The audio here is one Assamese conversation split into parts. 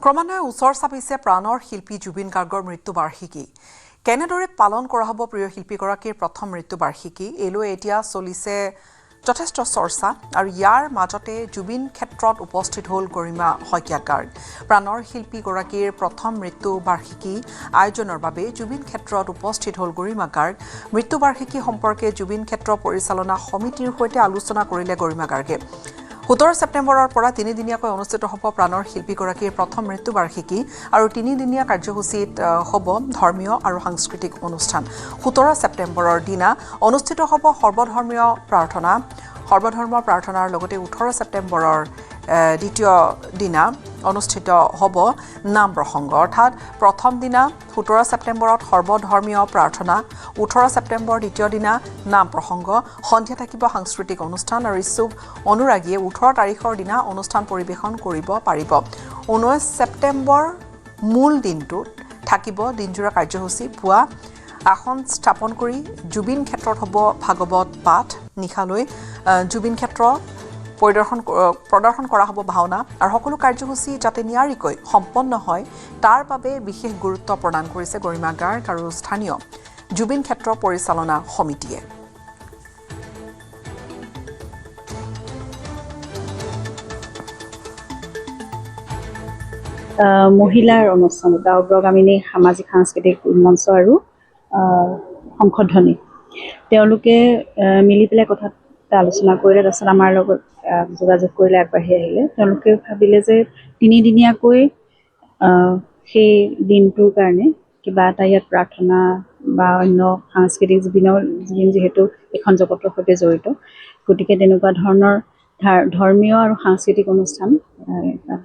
ক্ৰমান্বয়ে ওচৰ চাপিছে প্ৰাণৰ শিল্পী জুবিন গাৰ্গৰ মৃত্যুবাৰ্ষিকী। কেনেদৰে পালন কৰা হ'ব প্ৰিয় শিল্পীগৰাকীৰ প্ৰথম মৃত্যুবাৰ্ষিকী এলৈ এতিয়া চলিছে যথেষ্ট চৰ্চা আৰু ইয়াৰ মাজতে জুবিন ক্ষেত্ৰত উপস্থিত হ'ল গৰিমা শইকীয়া গাৰ্গ। প্ৰাণৰ শিল্পীগৰাকীৰ প্ৰথম মৃত্যুবাৰ্ষিকী আয়োজনৰ বাবে জুবিন ক্ষেত্ৰত উপস্থিত হ'ল গৰিমা গাৰ্গ। মৃত্যুবাৰ্ষিকী সম্পৰ্কে জুবিন ক্ষেত্ৰ পৰিচালনা সমিতিৰ সৈতে আলোচনা কৰিলে গৰিমা গাৰ্গে। 17 ছেপ্টেম্বৰৰ পৰা 3 দিনীয়াকৈ অনুষ্ঠিত হ'ব প্ৰাণৰ শিল্পীগৰাকীৰ প্ৰথম মৃত্যুবাৰ্ষিকী আৰু 3 দিনীয়া কাৰ্যসূচীত হ'ব ধৰ্মীয় আৰু সাংস্কৃতিক অনুষ্ঠান। 17 ছেপ্টেম্বৰৰ দিনা অনুষ্ঠিত হ'ব সৰ্বধৰ্মীয় প্ৰাৰ্থনাৰ লগতে 18 ছেপ্টেম্বৰৰ দ্বিতীয় দিনা অনুষ্ঠিত হ'ব নাম প্ৰসংগ। অৰ্থাৎ প্ৰথম দিনা 17 ছেপ্টেম্বৰত সৰ্বধৰ্মীয় প্ৰাৰ্থনা, 18 ছেপ্টেম্বৰ দ্বিতীয় দিনা নাম প্ৰসংগ, সন্ধিয়া থাকিব সাংস্কৃতিক অনুষ্ঠান আৰু ইচ্ছুক অনুৰাগীয়ে 18 তাৰিখৰ দিনা অনুষ্ঠান পৰিৱেশন কৰিব পাৰিব। 19 ছেপ্টেম্বৰ মূল দিনটোত থাকিব দিনজোৰা কাৰ্যসূচী। পুৱা আসন স্থাপন কৰি জুবিন ক্ষেত্ৰত হ'ব ভাগৱত পাঠ, নিশালৈ জুবিন ক্ষেত্ৰ প্ৰদৰ্শন কৰা হ'ব ভাওনা আৰু সকলো কাৰ্যসূচী যাতে নিয়াৰিকৈ সম্পন্ন হয় তাৰ বাবে বিশেষ গুৰুত্ব প্ৰদান কৰিছে গৰিমা গাৰ্গ আৰু স্থানীয় জুবিন ক্ষেত্ৰ পৰিচালনা সমিতিয়ে। মহিলাৰ অনুষ্ঠান অগ্ৰগামিনী সামাজিক সাংস্কৃতিক মঞ্চ আৰু সংশোধনী তেওঁলোকে মিলি পেলাই কথা আলোচনা কৰিলে। তাৰপিছত আমাৰ লগত যোগাযোগ কৰিলে, আগবাঢ়ি আহিলে। তেওঁলোকে ভাবিলে যে 3 দিনীয়াকৈ সেই দিনটোৰ কাৰণে কিবা এটা ইয়াত প্ৰাৰ্থনা বা অন্য সাংস্কৃতিক জুবিন যিহেতু এখন জগতৰ সৈতে জড়িত, গতিকে তেনেকুৱা ধৰণৰ ধৰ্মীয় আৰু সাংস্কৃতিক অনুষ্ঠান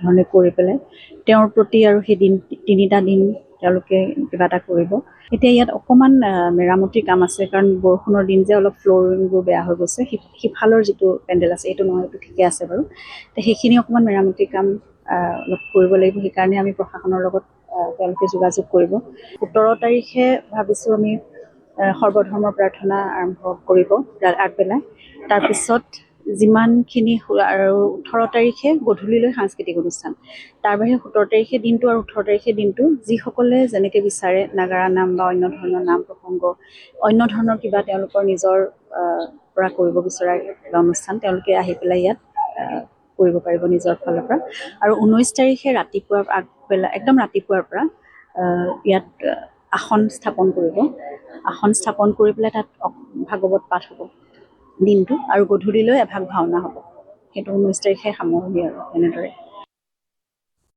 ধৰণে কৰি পেলাই তেওঁৰ প্ৰতি আৰু সেই দিন 3টা দিন তেওঁলোকে কিবা এটা কৰিব। এতিয়া ইয়াত অকণমান মেৰামতিৰ কাম আছে, কাৰণ বৰষুণৰ দিন যে অলপ ফ্ল'ৰিংবোৰ বেয়া হৈ গৈছে। সিফালৰ যিটো পেণ্ডেল আছে এইটো নহয়, এইটো ঠিকে আছে বাৰু। তো সেইখিনি অকণমান মেৰামতিৰ কাম অলপ কৰিব লাগিব। সেইকাৰণে আমি প্ৰশাসনৰ লগত তেওঁলোকে যোগাযোগ কৰিব। 17 তাৰিখে ভাবিছোঁ আমি সৰ্বধৰ্ম প্ৰাৰ্থনা আৰম্ভ কৰিব আগবেলাই। তাৰপিছত যিমানখিনি আৰু 18 তাৰিখে গধূলিলৈ সাংস্কৃতিক অনুষ্ঠান। তাৰ বাহিৰে 17 তাৰিখে দিনটো আৰু 18 তাৰিখে দিনটো যিসকলে যেনেকৈ বিচাৰে নাগাৰা নাম বা অন্য ধৰণৰ নাম প্ৰসংগ, অন্য ধৰণৰ কিবা তেওঁলোকৰ নিজৰ পৰা কৰিব বিচৰা কিবা অনুষ্ঠান তেওঁলোকে আহি পেলাই ইয়াত কৰিব পাৰিব নিজৰ ফালৰ পৰা। আৰু 19 তাৰিখে ৰাতিপুৱা আগবেলা একদম ৰাতিপুৱাৰ পৰা ইয়াত আসন স্থাপন কৰিব। আসন স্থাপন কৰি পেলাই তাত ভাগৱত পাঠ হ'ব দিনটো, আৰু গধূলিলৈ এভাগ ভাওনা হ'ব। সেইটো 19 তাৰিখে সামৰণি আৰু তেনেদৰে।